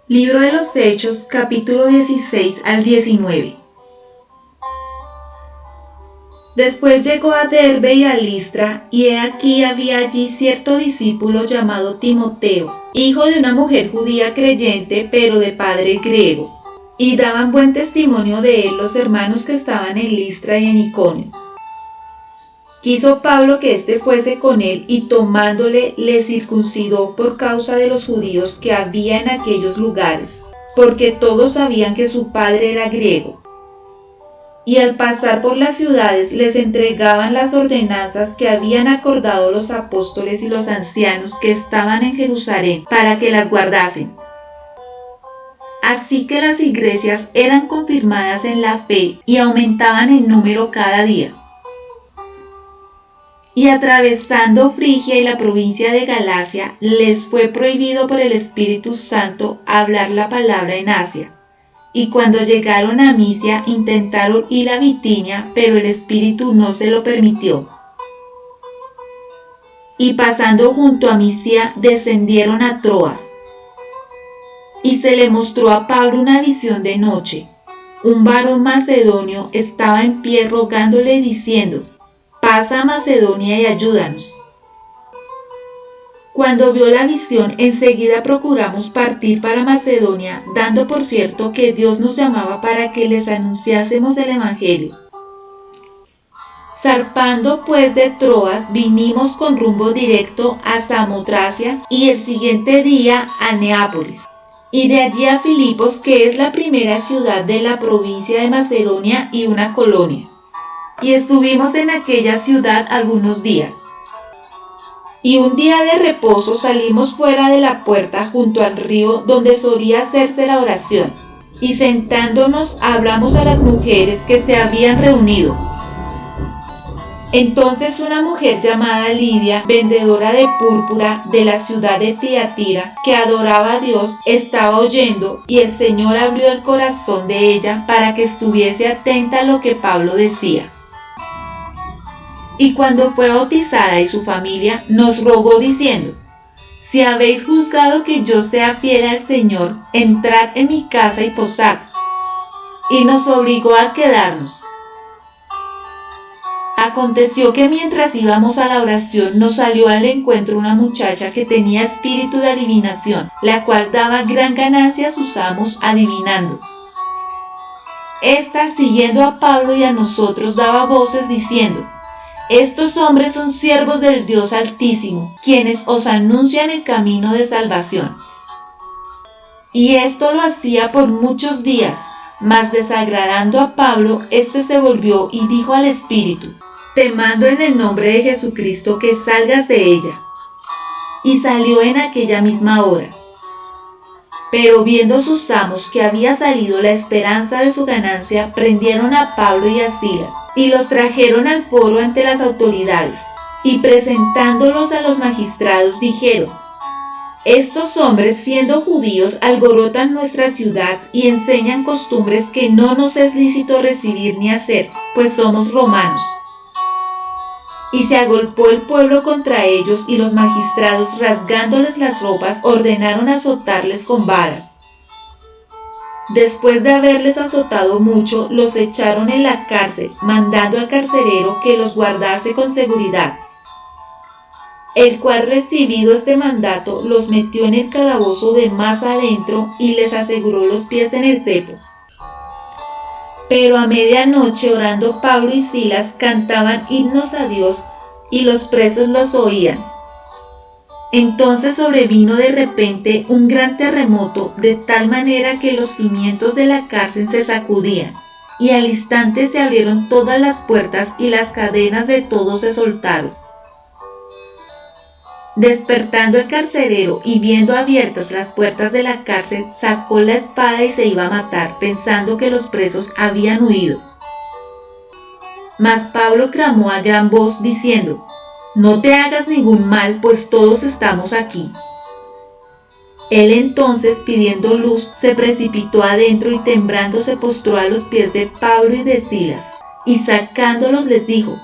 Libro de los Hechos, capítulo 16 al 19. Después llegó a Derbe y a Listra, y he aquí había allí cierto discípulo llamado Timoteo, hijo de una mujer judía creyente, pero de padre griego, y daban buen testimonio de él los hermanos que estaban en Listra y en Iconio. Quiso Pablo que éste fuese con él, y tomándole le circuncidó por causa de los judíos que había en aquellos lugares, porque todos sabían que su padre era griego. Y al pasar por las ciudades les entregaban las ordenanzas que habían acordado los apóstoles y los ancianos que estaban en Jerusalén para que las guardasen. Así que las iglesias eran confirmadas en la fe y aumentaban en número cada día. Y atravesando Frigia y la provincia de Galacia, les fue prohibido por el Espíritu Santo hablar la palabra en Asia. Y cuando llegaron a Misia, intentaron ir a Bitinia, pero el Espíritu no se lo permitió. Y pasando junto a Misia, descendieron a Troas. Y se le mostró a Pablo una visión de noche. Un varón macedonio estaba en pie rogándole diciendo: «Pasa a Macedonia y ayúdanos». Cuando vio la visión, enseguida procuramos partir para Macedonia, dando por cierto que Dios nos llamaba para que les anunciásemos el Evangelio. Zarpando pues de Troas, vinimos con rumbo directo a Samotracia y el siguiente día a Neápolis, y de allí a Filipos, que es la primera ciudad de la provincia de Macedonia y una colonia. Y estuvimos en aquella ciudad algunos días. Y un día de reposo salimos fuera de la puerta junto al río donde solía hacerse la oración, y sentándonos hablamos a las mujeres que se habían reunido. Entonces una mujer llamada Lidia, vendedora de púrpura de la ciudad de Tiatira, que adoraba a Dios, estaba oyendo, y el Señor abrió el corazón de ella para que estuviese atenta a lo que Pablo decía. Y cuando fue bautizada y su familia, nos rogó diciendo: «Si habéis juzgado que yo sea fiel al Señor, entrad en mi casa y posad». Y nos obligó a quedarnos. Aconteció que mientras íbamos a la oración, nos salió al encuentro una muchacha que tenía espíritu de adivinación, la cual daba gran ganancia a sus amos adivinando. Esta, siguiendo a Pablo y a nosotros, daba voces diciendo: «Estos hombres son siervos del Dios Altísimo, quienes os anuncian el camino de salvación». Y esto lo hacía por muchos días, mas desagradando a Pablo, éste se volvió y dijo al espíritu: «Te mando en el nombre de Jesucristo que salgas de ella». Y salió en aquella misma hora. Pero viendo sus amos que había salido la esperanza de su ganancia, prendieron a Pablo y a Silas, y los trajeron al foro ante las autoridades, y presentándolos a los magistrados dijeron: «Estos hombres, siendo judíos, alborotan nuestra ciudad y enseñan costumbres que no nos es lícito recibir ni hacer, pues somos romanos». Y se agolpó el pueblo contra ellos, y los magistrados, rasgándoles las ropas, ordenaron azotarles con varas. Después de haberles azotado mucho, los echaron en la cárcel, mandando al carcelero que los guardase con seguridad. El cual, recibido este mandato, los metió en el calabozo de más adentro y les aseguró los pies en el cepo. Pero a medianoche, orando Pablo y Silas, cantaban himnos a Dios, y los presos los oían. Entonces sobrevino de repente un gran terremoto, de tal manera que los cimientos de la cárcel se sacudían, y al instante se abrieron todas las puertas y las cadenas de todos se soltaron. Despertando el carcelero y viendo abiertas las puertas de la cárcel, sacó la espada y se iba a matar, pensando que los presos habían huido. Mas Pablo clamó a gran voz diciendo: «No te hagas ningún mal, pues todos estamos aquí». Él entonces, pidiendo luz, se precipitó adentro y temblando se postró a los pies de Pablo y de Silas, y sacándolos les dijo: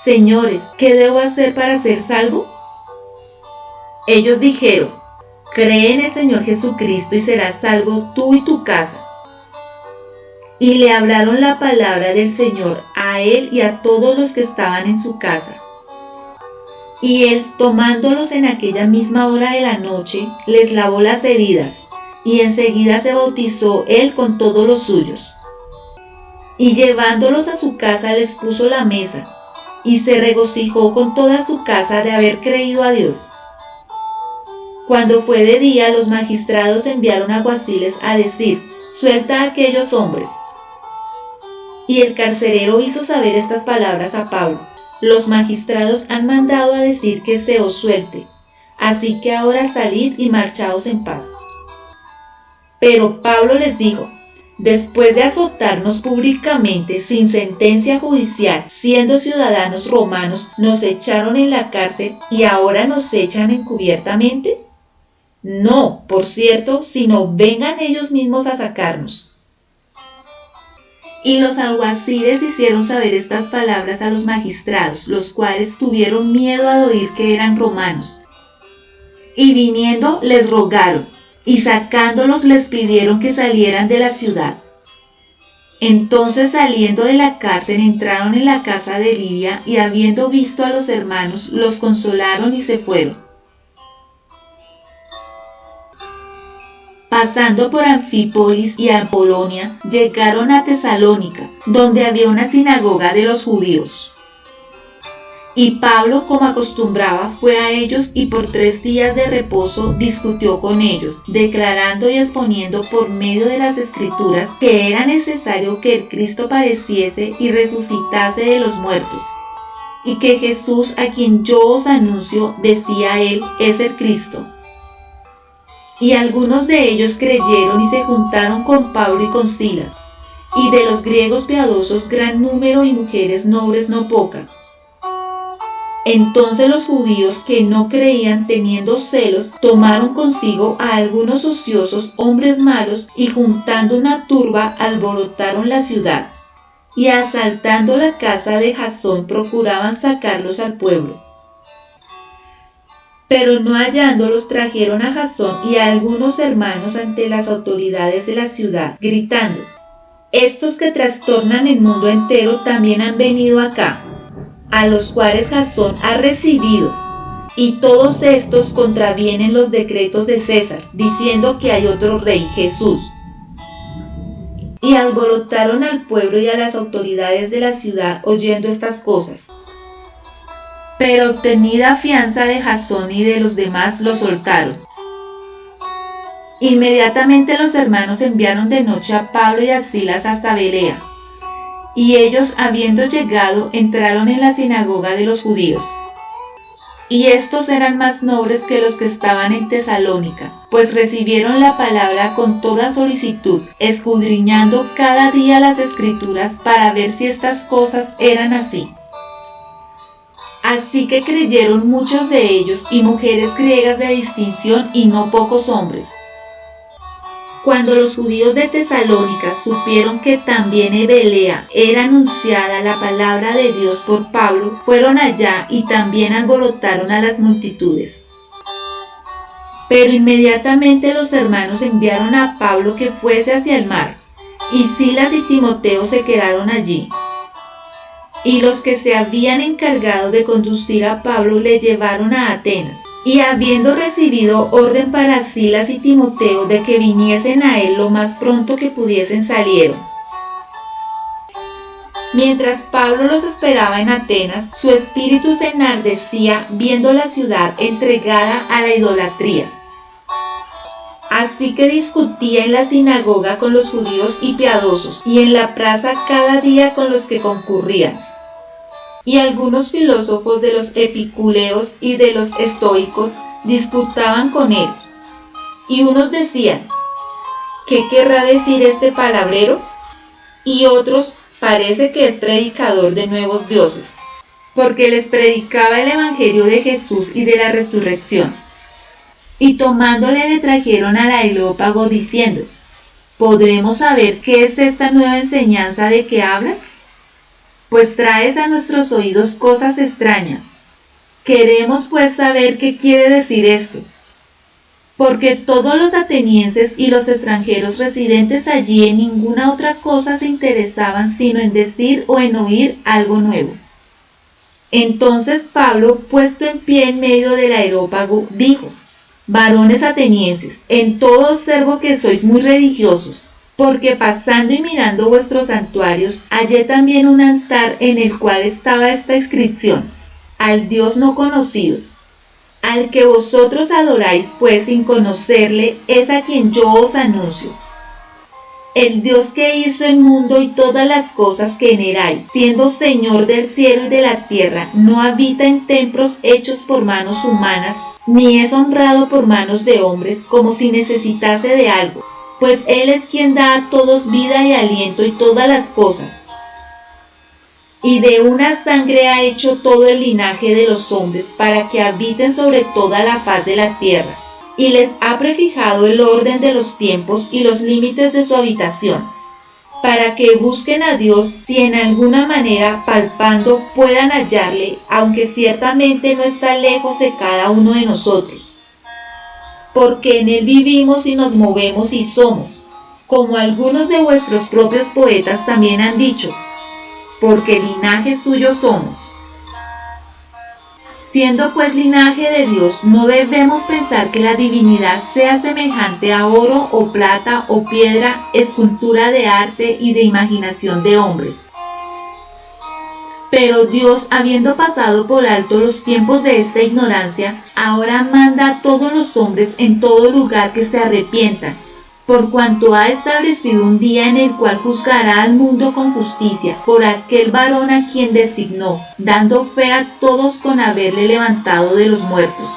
«Señores, ¿qué debo hacer para ser salvo?». Ellos dijeron: cree en el Señor Jesucristo y serás salvo tú y tu casa. Y le hablaron la palabra del Señor a él y a todos los que estaban en su casa. Y él, tomándolos en aquella misma hora de la noche, les lavó las heridas, y enseguida se bautizó él con todos los suyos. Y llevándolos a su casa les puso la mesa, y se regocijó con toda su casa de haber creído a Dios. Cuando fue de día, los magistrados enviaron alguaciles a decir: suelta a aquellos hombres. Y el carcelero hizo saber estas palabras a Pablo: los magistrados han mandado a decir que se os suelte, así que ahora salid y marchaos en paz. Pero Pablo les dijo: después de azotarnos públicamente sin sentencia judicial, siendo ciudadanos romanos, nos echaron en la cárcel y ahora nos echan encubiertamente. No, por cierto, sino vengan ellos mismos a sacarnos. Y los alguaciles hicieron saber estas palabras a los magistrados, los cuales tuvieron miedo al oír que eran romanos. Y viniendo les rogaron, y sacándolos les pidieron que salieran de la ciudad. Entonces, saliendo de la cárcel, entraron en la casa de Lidia, y habiendo visto a los hermanos, los consolaron y se fueron. Pasando por Anfípolis y Apolonia, llegaron a Tesalónica, donde había una sinagoga de los judíos. Y Pablo, como acostumbraba, fue a ellos y por 3 días de reposo discutió con ellos, declarando y exponiendo por medio de las Escrituras que era necesario que el Cristo padeciese y resucitase de los muertos, y que Jesús, a quien yo os anuncio, decía él, es el Cristo. Y algunos de ellos creyeron y se juntaron con Pablo y con Silas, y de los griegos piadosos gran número y mujeres nobles no pocas. Entonces los judíos que no creían, teniendo celos, tomaron consigo a algunos ociosos hombres malos y juntando una turba alborotaron la ciudad, y asaltando la casa de Jasón procuraban sacarlos al pueblo. Pero no hallándolos trajeron a Jasón y a algunos hermanos ante las autoridades de la ciudad, gritando: estos que trastornan el mundo entero también han venido acá, a los cuales Jasón ha recibido, y todos estos contravienen los decretos de César, diciendo que hay otro rey, Jesús. Y alborotaron al pueblo y a las autoridades de la ciudad oyendo estas cosas. Pero obtenida fianza de Jasón y de los demás, lo soltaron. Inmediatamente los hermanos enviaron de noche a Pablo y a Silas hasta Berea, y ellos, habiendo llegado, entraron en la sinagoga de los judíos. Y estos eran más nobles que los que estaban en Tesalónica, pues recibieron la palabra con toda solicitud, escudriñando cada día las Escrituras para ver si estas cosas eran así. Así que creyeron muchos de ellos y mujeres griegas de distinción y no pocos hombres. Cuando los judíos de Tesalónica supieron que también en Berea era anunciada la palabra de Dios por Pablo, fueron allá y también alborotaron a las multitudes. Pero inmediatamente los hermanos enviaron a Pablo que fuese hacia el mar, y Silas y Timoteo se quedaron allí. Y los que se habían encargado de conducir a Pablo le llevaron a Atenas. Y habiendo recibido orden para Silas y Timoteo de que viniesen a él lo más pronto que pudiesen, salieron. Mientras Pablo los esperaba en Atenas, su espíritu se enardecía viendo la ciudad entregada a la idolatría. Así que discutía en la sinagoga con los judíos y piadosos, y en la plaza cada día con los que concurrían. Y algunos filósofos de los epicureos y de los estoicos disputaban con él. Y unos decían: ¿qué querrá decir este palabrero? Y otros: parece que es predicador de nuevos dioses, porque les predicaba el evangelio de Jesús y de la resurrección. Y tomándole le trajeron al Areópago diciendo: ¿podremos saber qué es esta nueva enseñanza de que hablas? Pues traes a nuestros oídos cosas extrañas. Queremos pues saber qué quiere decir esto. porque todos los atenienses y los extranjeros residentes allí en ninguna otra cosa se interesaban sino en decir o en oír algo nuevo. Entonces Pablo, puesto en pie en medio del areópago, dijo: varones atenienses, en todo observo que sois muy religiosos, porque pasando y mirando vuestros santuarios, hallé también un altar en el cual estaba esta inscripción: al Dios no conocido. Al que vosotros adoráis, pues sin conocerle, es a quien yo os anuncio. El Dios que hizo el mundo y todas las cosas que en él hay, siendo Señor del cielo y de la tierra, no habita en templos hechos por manos humanas, ni es honrado por manos de hombres, como si necesitase de algo, pues Él es quien da a todos vida y aliento y todas las cosas. Y de una sangre ha hecho todo el linaje de los hombres para que habiten sobre toda la faz de la tierra, y les ha prefijado el orden de los tiempos y los límites de su habitación, para que busquen a Dios si en alguna manera palpando puedan hallarle, aunque ciertamente no está lejos de cada uno de nosotros. Porque en Él vivimos y nos movemos y somos, como algunos de vuestros propios poetas también han dicho, porque linaje suyo somos. Siendo pues linaje de Dios, no debemos pensar que la divinidad sea semejante a oro o plata o piedra, escultura de arte y de imaginación de hombres. Pero Dios, habiendo pasado por alto los tiempos de esta ignorancia, ahora manda a todos los hombres en todo lugar que se arrepientan, por cuanto ha establecido un día en el cual juzgará al mundo con justicia por aquel varón a quien designó, dando fe a todos con haberle levantado de los muertos.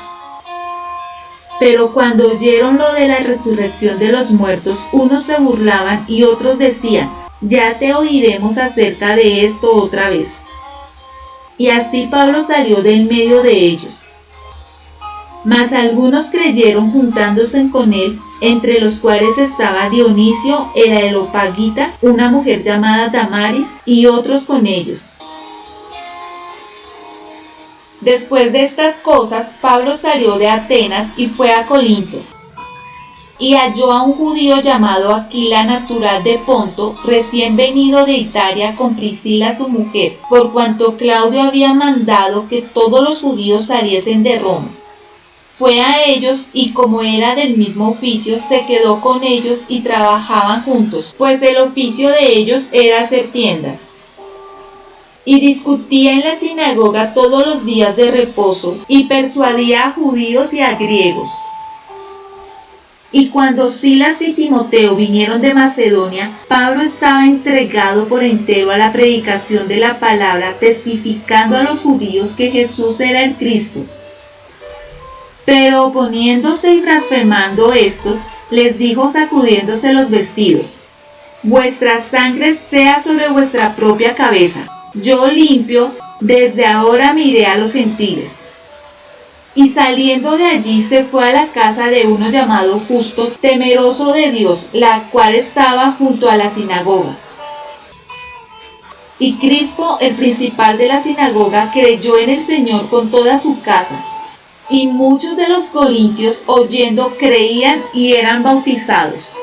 Pero cuando oyeron lo de la resurrección de los muertos, unos se burlaban y otros decían: ya te oiremos acerca de esto otra vez. Y así Pablo salió del medio de ellos. Mas algunos creyeron juntándose con él, entre los cuales estaba Dionisio el Areopagita, una mujer llamada Damaris, y otros con ellos. Después de estas cosas, Pablo salió de Atenas y fue a Corinto. Y halló a un judío llamado Aquila, natural de Ponto, recién venido de Italia con Priscila su mujer, por cuanto Claudio había mandado que todos los judíos saliesen de Roma. Fue a ellos y como era del mismo oficio, se quedó con ellos y trabajaban juntos, pues el oficio de ellos era hacer tiendas. Y discutía en la sinagoga todos los días de reposo y persuadía a judíos y a griegos. Y cuando Silas y Timoteo vinieron de Macedonia, Pablo estaba entregado por entero a la predicación de la palabra, testificando a los judíos que Jesús era el Cristo. Pero oponiéndose y blasfemando estos, les dijo sacudiéndose los vestidos: vuestra sangre sea sobre vuestra propia cabeza. Yo limpio, desde ahora me iré a los gentiles. Y saliendo de allí se fue a la casa de uno llamado Justo, temeroso de Dios, la cual estaba junto a la sinagoga. Y Crispo, el principal de la sinagoga, creyó en el Señor con toda su casa. Y muchos de los corintios, oyendo, creían y eran bautizados.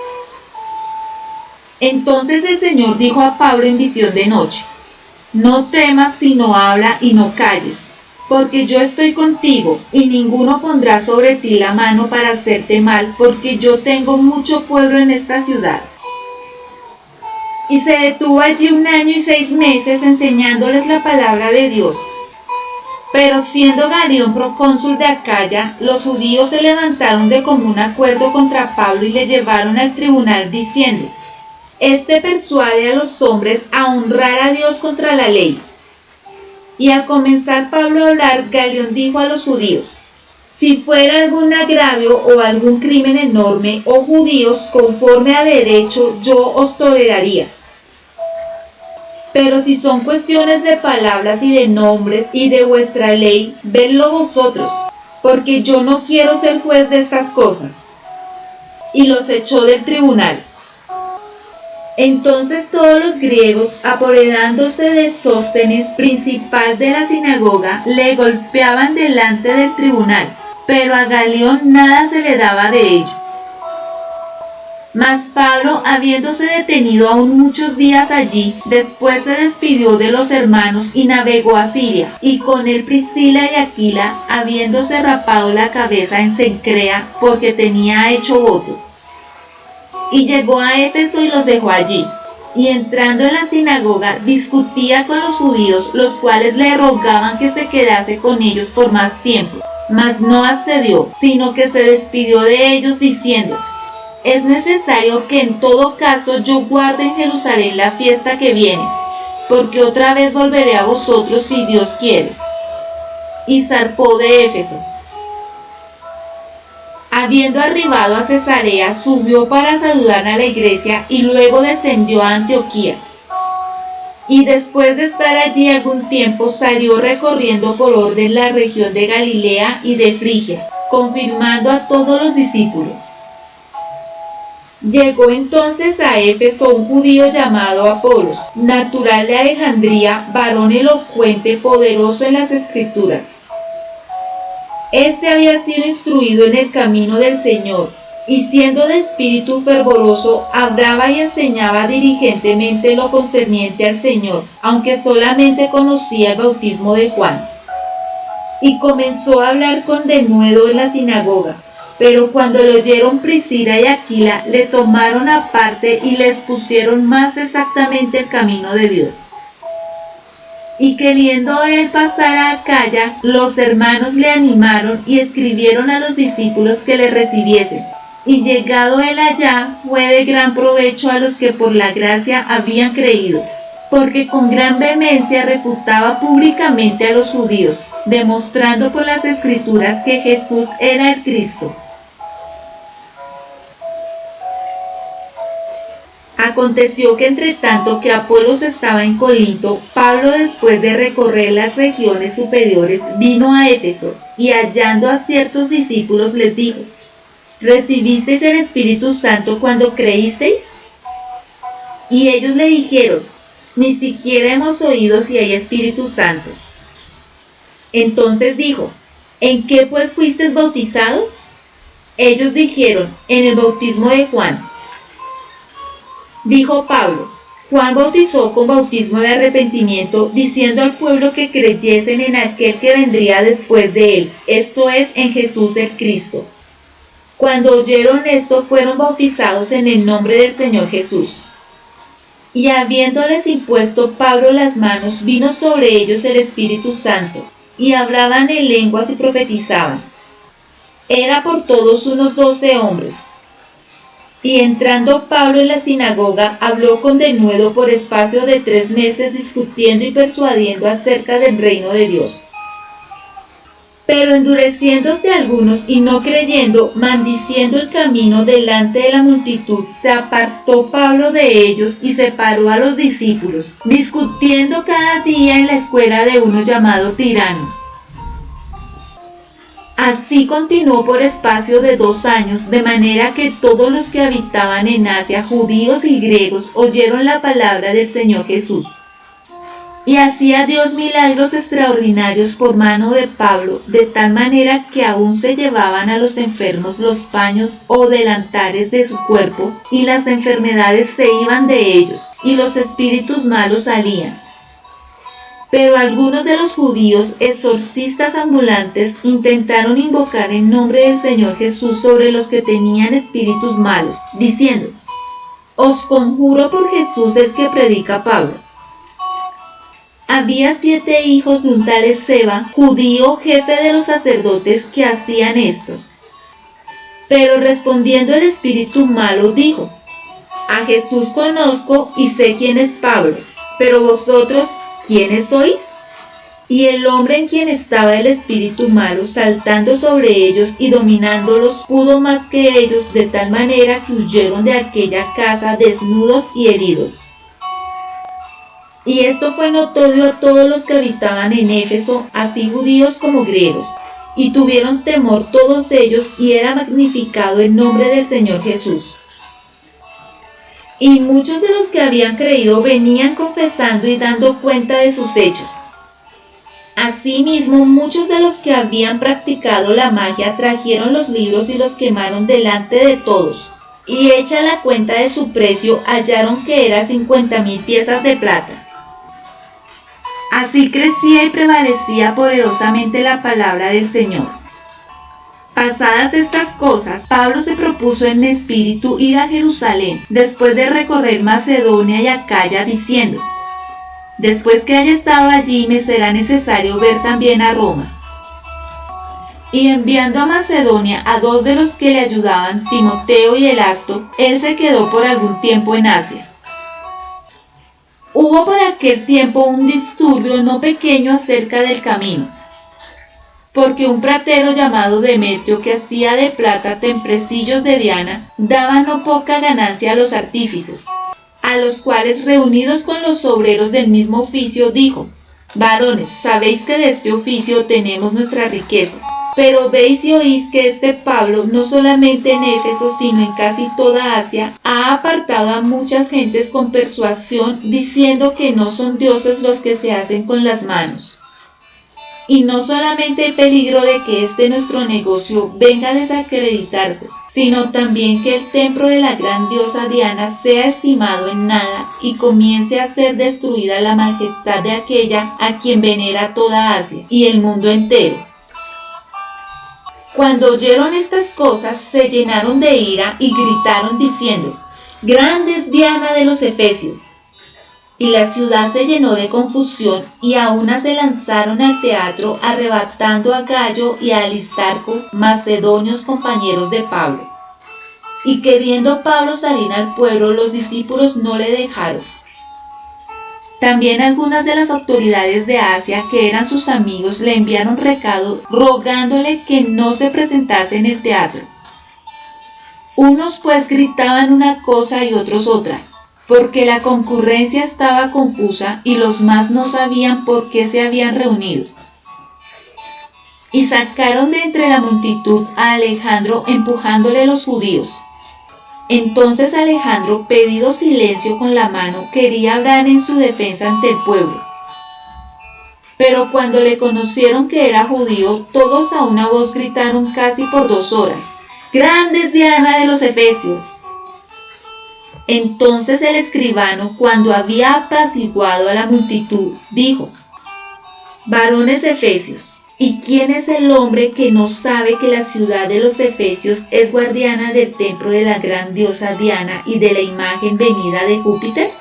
Entonces el Señor dijo a Pablo en visión de noche: no temas, sino habla y no calles, porque yo estoy contigo, y ninguno pondrá sobre ti la mano para hacerte mal, porque yo tengo mucho pueblo en esta ciudad. Y se detuvo allí 1 año y 6 meses enseñándoles la palabra de Dios. Pero siendo Galión procónsul de Acaya, los judíos se levantaron de común acuerdo contra Pablo y le llevaron al tribunal diciendo: este persuade a los hombres a honrar a Dios contra la ley. Y al comenzar Pablo a hablar, Galión dijo a los judíos: si fuera algún agravio o algún crimen enorme, oh judíos, conforme a derecho, yo os toleraría. Pero si son cuestiones de palabras y de nombres y de vuestra ley, vedlo vosotros, porque yo no quiero ser juez de estas cosas. Y los echó del tribunal. Entonces todos los griegos, apoderándose de Sóstenes, principal de la sinagoga, le golpeaban delante del tribunal, pero a Galión nada se le daba de ello. Mas Pablo, habiéndose detenido aún muchos días allí, después se despidió de los hermanos y navegó a Siria, y con él Priscila y Aquila, habiéndose rapado la cabeza en Cencrea, porque tenía hecho voto. Y llegó a Éfeso y los dejó allí. Y entrando en la sinagoga, discutía con los judíos, los cuales le rogaban que se quedase con ellos por más tiempo. Mas no accedió, sino que se despidió de ellos diciendo: es necesario que en todo caso yo guarde en Jerusalén la fiesta que viene, porque otra vez volveré a vosotros si Dios quiere. Y zarpó de Éfeso. Habiendo arribado a Cesarea, subió para saludar a la iglesia y luego descendió a Antioquía. Y después de estar allí algún tiempo, salió recorriendo por orden la región de Galilea y de Frigia, confirmando a todos los discípulos. Llegó entonces a Éfeso un judío llamado Apolos, natural de Alejandría, varón elocuente, poderoso en las Escrituras. Este había sido instruido en el camino del Señor, y siendo de espíritu fervoroso, hablaba y enseñaba diligentemente lo concerniente al Señor, aunque solamente conocía el bautismo de Juan. Y comenzó a hablar con denuedo en la sinagoga. Pero cuando lo oyeron Priscila y Aquila, le tomaron aparte y le expusieron más exactamente el camino de Dios. Y queriendo él pasar a Acaya, los hermanos le animaron y escribieron a los discípulos que le recibiesen. Y llegado él allá, fue de gran provecho a los que por la gracia habían creído, porque con gran vehemencia refutaba públicamente a los judíos, demostrando por las Escrituras que Jesús era el Cristo. Aconteció que entre tanto que Apolos estaba en Corinto, Pablo, después de recorrer las regiones superiores, vino a Éfeso, y hallando a ciertos discípulos les dijo: ¿recibisteis el Espíritu Santo cuando creísteis? Y ellos le dijeron: ni siquiera hemos oído si hay Espíritu Santo. Entonces dijo: ¿en qué pues fuisteis bautizados? Ellos dijeron: en el bautismo de Juan. Dijo Pablo: Juan bautizó con bautismo de arrepentimiento, diciendo al pueblo que creyesen en aquel que vendría después de él, esto es, en Jesús el Cristo. Cuando oyeron esto, fueron bautizados en el nombre del Señor Jesús. Y habiéndoles impuesto Pablo las manos, vino sobre ellos el Espíritu Santo, y hablaban en lenguas y profetizaban. Era por todos unos 12 hombres. Y entrando Pablo en la sinagoga, habló con denuedo por espacio de 3 meses, discutiendo y persuadiendo acerca del reino de Dios. Pero endureciéndose algunos y no creyendo, maldiciendo el camino delante de la multitud, se apartó Pablo de ellos y separó a los discípulos, discutiendo cada día en la escuela de uno llamado Tirano. Así continuó por espacio de 2 años, de manera que todos los que habitaban en Asia, judíos y griegos, oyeron la palabra del Señor Jesús. Y hacía Dios milagros extraordinarios por mano de Pablo, de tal manera que aún se llevaban a los enfermos los paños o delantares de su cuerpo, y las enfermedades se iban de ellos, y los espíritus malos salían. Pero algunos de los judíos, exorcistas ambulantes, intentaron invocar el nombre del Señor Jesús sobre los que tenían espíritus malos, diciendo: os conjuro por Jesús el que predica Pablo. Había 7 hijos de un tal Esceva, judío, jefe de los sacerdotes, que hacían esto. Pero respondiendo el espíritu malo dijo: a Jesús conozco y sé quién es Pablo, pero vosotros, ¿quiénes sois? Y el hombre en quien estaba el espíritu malo, saltando sobre ellos y dominándolos, pudo más que ellos, de tal manera que huyeron de aquella casa desnudos y heridos. Y esto fue notorio a todos los que habitaban en Éfeso, así judíos como griegos, y tuvieron temor todos ellos, y era magnificado el nombre del Señor Jesús. Y muchos de los que habían creído venían confesando y dando cuenta de sus hechos. Asimismo, muchos de los que habían practicado la magia trajeron los libros y los quemaron delante de todos, y hecha la cuenta de su precio, hallaron que era 50,000 piezas de plata. Así crecía y prevalecía poderosamente la palabra del Señor. Pasadas estas cosas, Pablo se propuso en espíritu ir a Jerusalén, después de recorrer Macedonia y Acaya, diciendo: después que haya estado allí, me será necesario ver también a Roma. Y enviando a Macedonia a 2 de los que le ayudaban, Timoteo y Elasto, él se quedó por algún tiempo en Asia. Hubo por aquel tiempo un disturbio no pequeño acerca del camino, porque un platero llamado Demetrio, que hacía de plata temprecillos de Diana, daba no poca ganancia a los artífices, a los cuales, reunidos con los obreros del mismo oficio, dijo: varones, sabéis que de este oficio tenemos nuestra riqueza, pero veis y oís que este Pablo, no solamente en Éfeso, sino en casi toda Asia, ha apartado a muchas gentes con persuasión, diciendo que no son dioses los que se hacen con las manos. Y no solamente hay peligro de que este nuestro negocio venga a desacreditarse, sino también que el templo de la gran diosa Diana sea estimado en nada y comience a ser destruida la majestad de aquella a quien venera toda Asia y el mundo entero. Cuando oyeron estas cosas, se llenaron de ira y gritaron diciendo: grande es Diana de los Efesios. Y la ciudad se llenó de confusión, y a una se lanzaron al teatro, arrebatando a Gayo y a Aristarco, macedonios compañeros de Pablo. Y queriendo Pablo salir al pueblo, los discípulos no le dejaron. También algunas de las autoridades de Asia, que eran sus amigos, le enviaron recado rogándole que no se presentase en el teatro. Unos pues gritaban una cosa y otros otra, porque la concurrencia estaba confusa y los más no sabían por qué se habían reunido. Y sacaron de entre la multitud a Alejandro, empujándole los judíos. Entonces Alejandro, pedido silencio con la mano, quería hablar en su defensa ante el pueblo. Pero cuando le conocieron que era judío, todos a una voz gritaron casi por 2 horas: ¡grande es Diana de los Efesios! Entonces el escribano, cuando había apaciguado a la multitud, dijo: varones efesios, ¿y quién es el hombre que no sabe que la ciudad de los Efesios es guardiana del templo de la gran diosa Diana y de la imagen venida de Júpiter?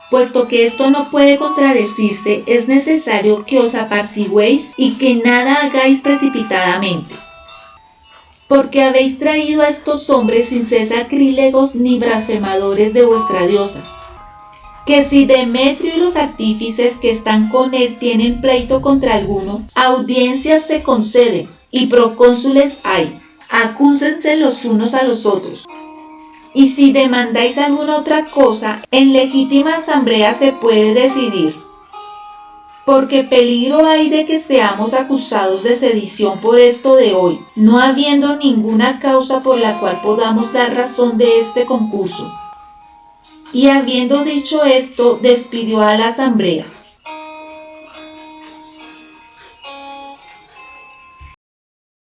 Puesto que esto no puede contradecirse, es necesario que os apaciguéis y que nada hagáis precipitadamente. Porque habéis traído a estos hombres sin ser sacrílegos ni blasfemadores de vuestra diosa. Que si Demetrio y los artífices que están con él tienen pleito contra alguno, audiencias se conceden y procónsules hay. Acúsense los unos a los otros. Y si demandáis alguna otra cosa, en legítima asamblea se puede decidir. Porque peligro hay de que seamos acusados de sedición por esto de hoy, no habiendo ninguna causa por la cual podamos dar razón de este concurso. Y habiendo dicho esto, despidió a la asamblea.